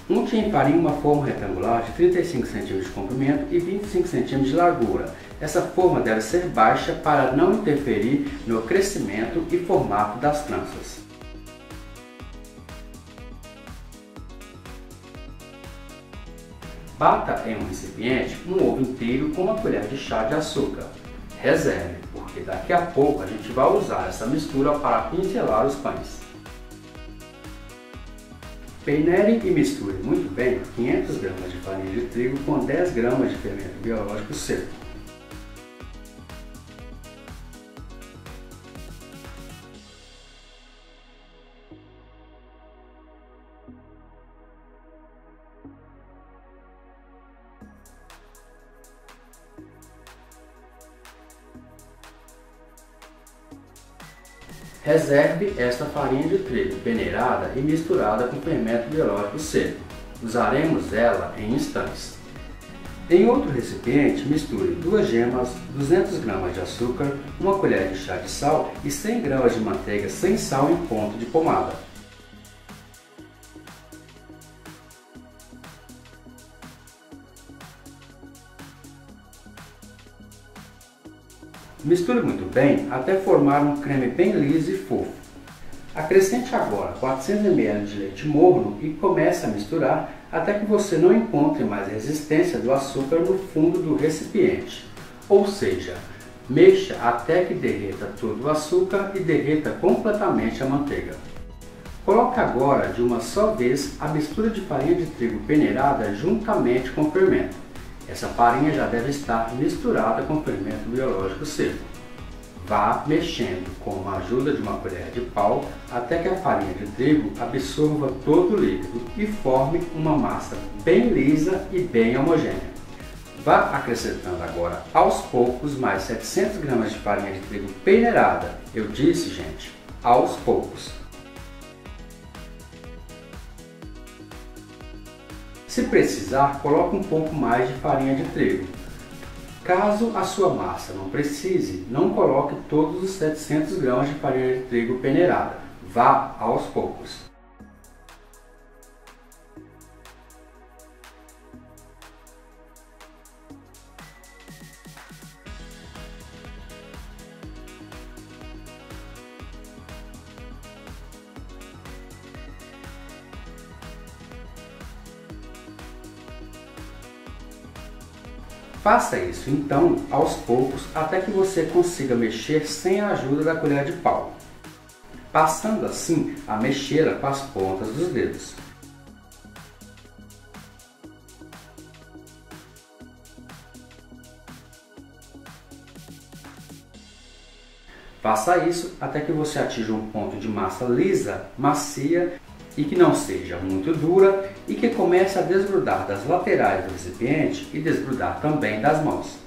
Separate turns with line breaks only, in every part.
Unte em farinha uma forma retangular de 35 cm de comprimento e 25 cm de largura. Essa forma deve ser baixa para não interferir no crescimento e formato das tranças. Bata em um recipiente um ovo inteiro com uma colher de chá de açúcar. Reserve, porque daqui a pouco a gente vai usar essa mistura para pincelar os pães. Peneire e misture muito bem 500 gramas de farinha de trigo com 10 gramas de fermento biológico seco. Reserve esta farinha de trigo peneirada e misturada com fermento biológico seco. Usaremos ela em instantes. Em outro recipiente, misture 2 gemas, 200 gramas de açúcar, uma colher de chá de sal e 100 gramas de manteiga sem sal em ponto de pomada. Misture muito bem até formar um creme bem liso e fofo. Acrescente agora 400 ml de leite morno e comece a misturar até que você não encontre mais resistência do açúcar no fundo do recipiente. Ou seja, mexa até que derreta todo o açúcar e derreta completamente a manteiga. Coloque agora de uma só vez a mistura de farinha de trigo peneirada juntamente com o fermento. Essa farinha já deve estar misturada com fermento biológico seco. Vá mexendo com a ajuda de uma colher de pau até que a farinha de trigo absorva todo o líquido e forme uma massa bem lisa e bem homogênea. Vá acrescentando agora aos poucos mais 700 gramas de farinha de trigo peneirada. Eu disse, gente, aos poucos. Se precisar, coloque um pouco mais de farinha de trigo. Caso a sua massa não precise, não coloque todos os 700 gramas de farinha de trigo peneirada. Vá aos poucos. Faça isso então aos poucos até que você consiga mexer sem a ajuda da colher de pau, passando assim a mexê-la com as pontas dos dedos. Faça isso até que você atinja um ponto de massa lisa, macia e que não seja muito dura e que comece a desgrudar das laterais do recipiente e desgrudar também das mãos.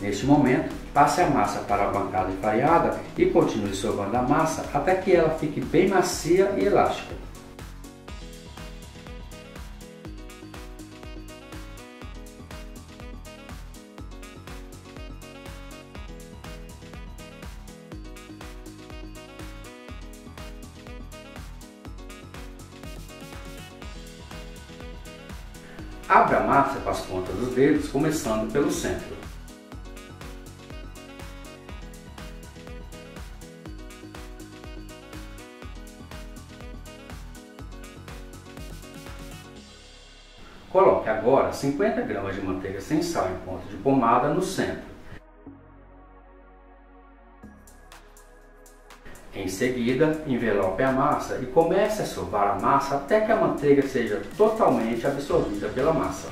Neste momento, passe a massa para a bancada enfarinhada e continue sovando a massa até que ela fique bem macia e elástica. Abra a massa com as pontas dos dedos, começando pelo centro. Coloque agora 50 gramas de manteiga sem sal em ponto de pomada no centro. Em seguida, envelope a massa e comece a sovar a massa até que a manteiga seja totalmente absorvida pela massa.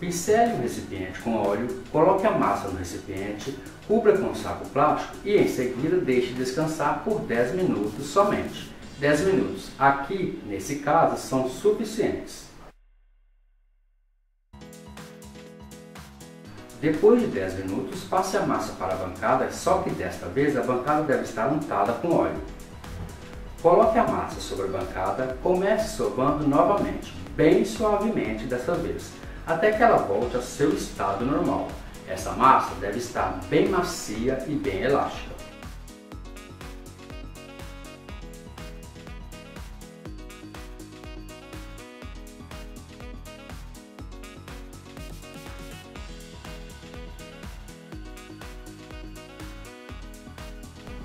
Pincele o recipiente com óleo, coloque a massa no recipiente, cubra com um saco plástico e em seguida deixe descansar por 10 minutos somente. 10 minutos aqui, nesse caso, são suficientes. Depois de 10 minutos, passe a massa para a bancada, só que desta vez a bancada deve estar untada com óleo. Coloque a massa sobre a bancada, comece sovando novamente, bem suavemente dessa vez, até que ela volte ao seu estado normal. Essa massa deve estar bem macia e bem elástica.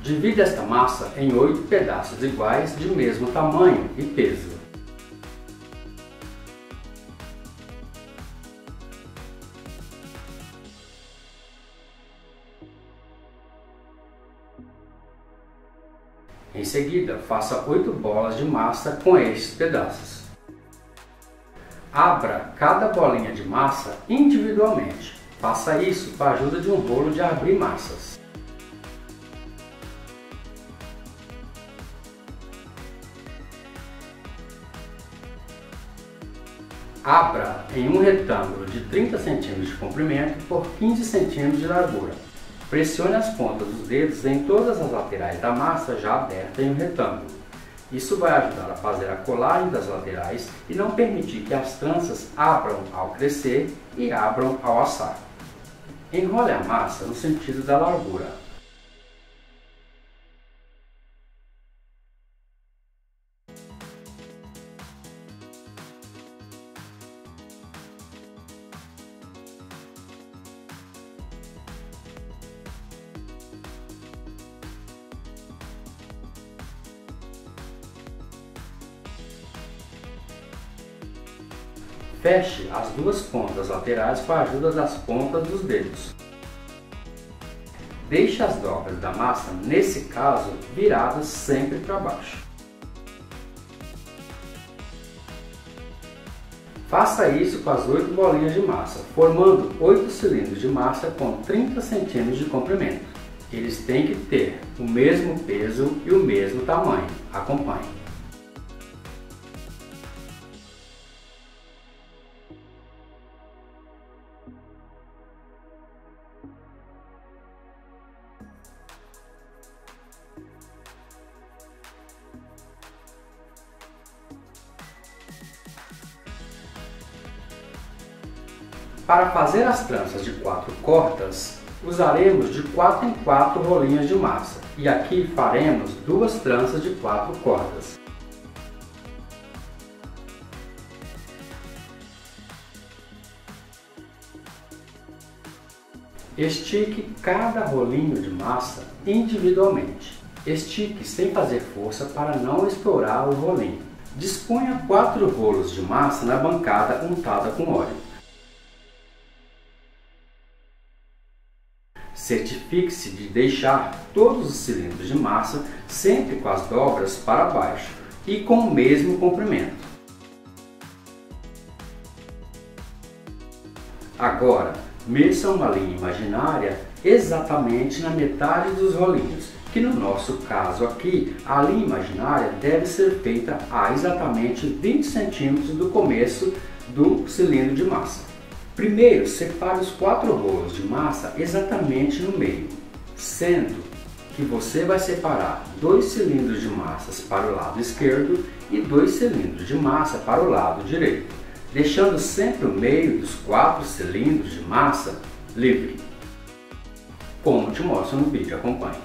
Divida esta massa em 8 pedaços iguais de mesmo tamanho e peso. Em seguida, faça 8 bolas de massa com estes pedaços. Abra cada bolinha de massa individualmente. Faça isso com a ajuda de um rolo de abrir massas. Abra em um retângulo de 30 cm de comprimento por 15 cm de largura. Pressione as pontas dos dedos em todas as laterais da massa já aberta em um retângulo. Isso vai ajudar a fazer a colagem das laterais e não permitir que as tranças abram ao crescer e abram ao assar. Enrole a massa no sentido da largura. Feche as duas pontas laterais com a ajuda das pontas dos dedos. Deixe as dobras da massa, nesse caso, viradas sempre para baixo. Faça isso com as 8 bolinhas de massa, formando 8 cilindros de massa com 30 cm de comprimento. Eles têm que ter o mesmo peso e o mesmo tamanho. Acompanhe. Para fazer as tranças de 4 cordas, usaremos de 4 em 4 rolinhas de massa e aqui faremos 2 tranças de 4 cordas. Estique cada rolinho de massa individualmente. Estique sem fazer força para não estourar o rolinho. Disponha 4 rolos de massa na bancada untada com óleo. Certifique-se de deixar todos os cilindros de massa sempre com as dobras para baixo e com o mesmo comprimento. Agora, meça uma linha imaginária exatamente na metade dos rolinhos, que no nosso caso aqui, a linha imaginária deve ser feita a exatamente 20 cm do começo do cilindro de massa. Primeiro, separe os 4 rolos de massa exatamente no meio, sendo que você vai separar 2 cilindros de massas para o lado esquerdo e 2 cilindros de massa para o lado direito, deixando sempre o meio dos 4 cilindros de massa livre. Como te mostro no vídeo, acompanhe.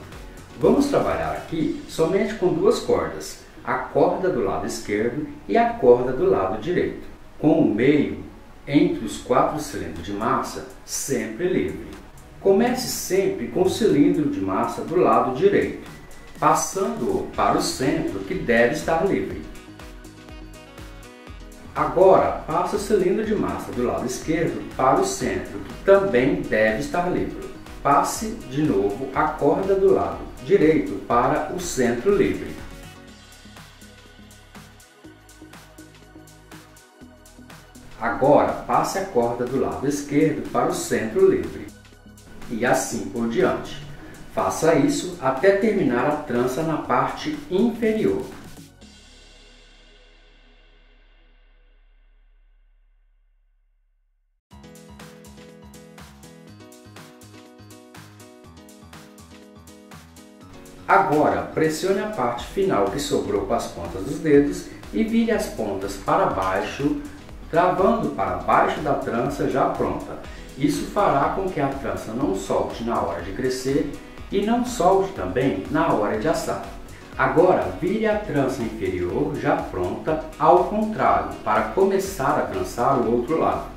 Vamos trabalhar aqui somente com 2 cordas, a corda do lado esquerdo e a corda do lado direito, com o meio entre os 4 cilindros de massa sempre livre. Comece sempre com o cilindro de massa do lado direito, passando-o para o centro que deve estar livre. Agora passe o cilindro de massa do lado esquerdo para o centro que também deve estar livre. Passe de novo a corda do lado direito para o centro livre. Agora passe a corda do lado esquerdo para o centro livre. E assim por diante. Faça isso até terminar a trança na parte inferior. Agora, pressione a parte final que sobrou com as pontas dos dedos e vire as pontas para baixo, travando para baixo da trança já pronta. Isso fará com que a trança não solte na hora de crescer e não solte também na hora de assar. Agora, vire a trança inferior já pronta ao contrário, para começar a trançar o outro lado.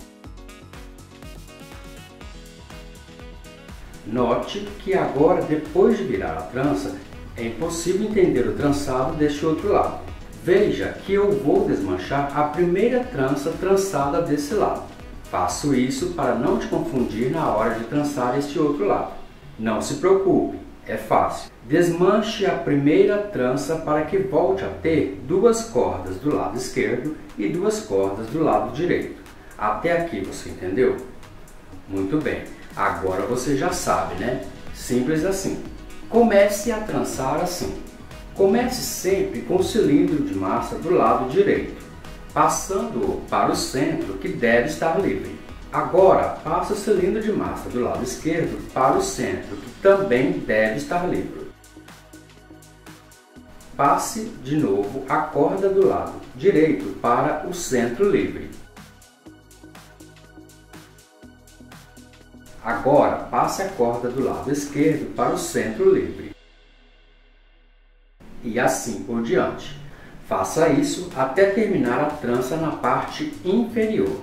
Note que agora, depois de virar a trança, é impossível entender o trançado deste outro lado. Veja que eu vou desmanchar a primeira trança trançada desse lado. Faço isso para não te confundir na hora de trançar este outro lado. Não se preocupe, é fácil. Desmanche a primeira trança para que volte a ter duas cordas do lado esquerdo e duas cordas do lado direito. Até aqui você entendeu? Muito bem. Agora você já sabe, né? Simples assim. Comece a trançar assim. Comece sempre com o cilindro de massa do lado direito, passando-o para o centro que deve estar livre. Agora, passe o cilindro de massa do lado esquerdo para o centro que também deve estar livre. Passe de novo a corda do lado direito para o centro livre. Agora, passe a corda do lado esquerdo para o centro livre. E assim por diante. Faça isso até terminar a trança na parte inferior.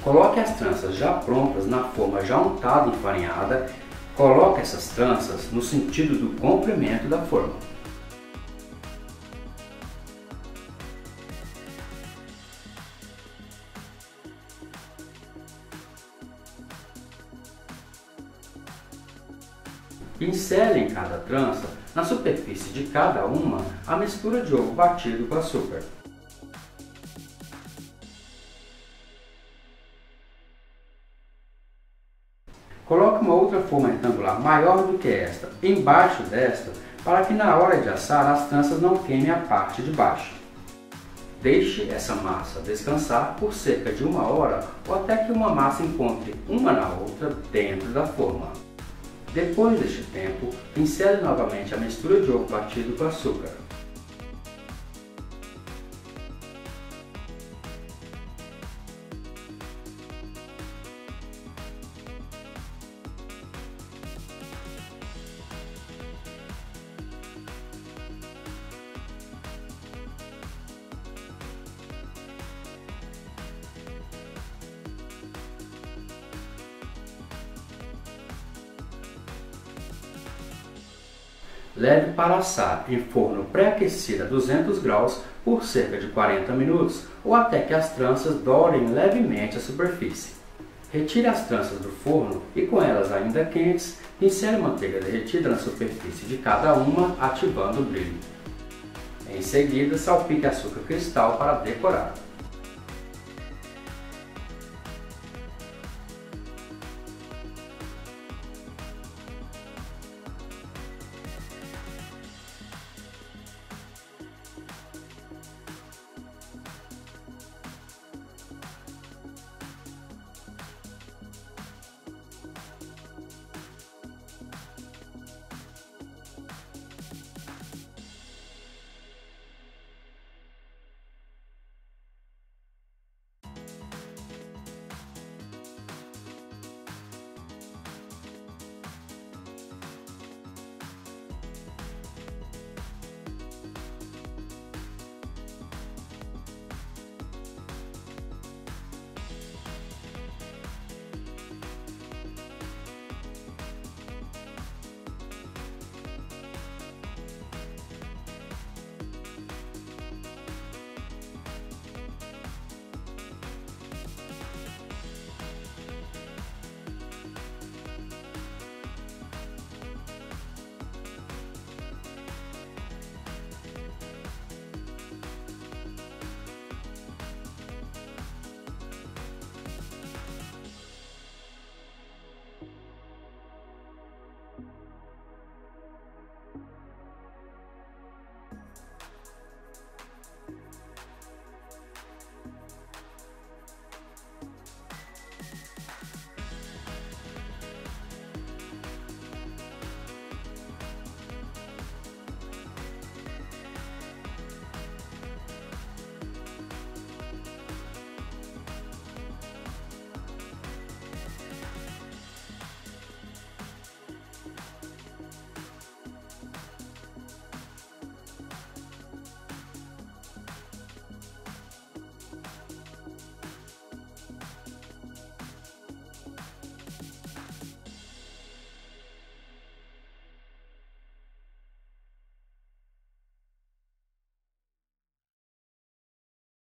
Coloque as tranças já prontas na forma já untada e enfarinhada. Coloque essas tranças no sentido do comprimento da forma. Pincele em cada trança, na superfície de cada uma, a mistura de ovo batido com açúcar. Coloque uma outra forma retangular maior do que esta embaixo desta, para que na hora de assar as tranças não queimem a parte de baixo. Deixe essa massa descansar por cerca de 1 hora ou até que uma massa encontre uma na outra dentro da forma. Depois deste tempo, pincele novamente a mistura de ovo batido com açúcar. Leve para assar em forno pré-aquecido a 200 graus por cerca de 40 minutos ou até que as tranças dourem levemente a superfície. Retire as tranças do forno e, com elas ainda quentes, pincele manteiga derretida na superfície de cada uma, ativando o brilho. Em seguida, salpique açúcar cristal para decorar.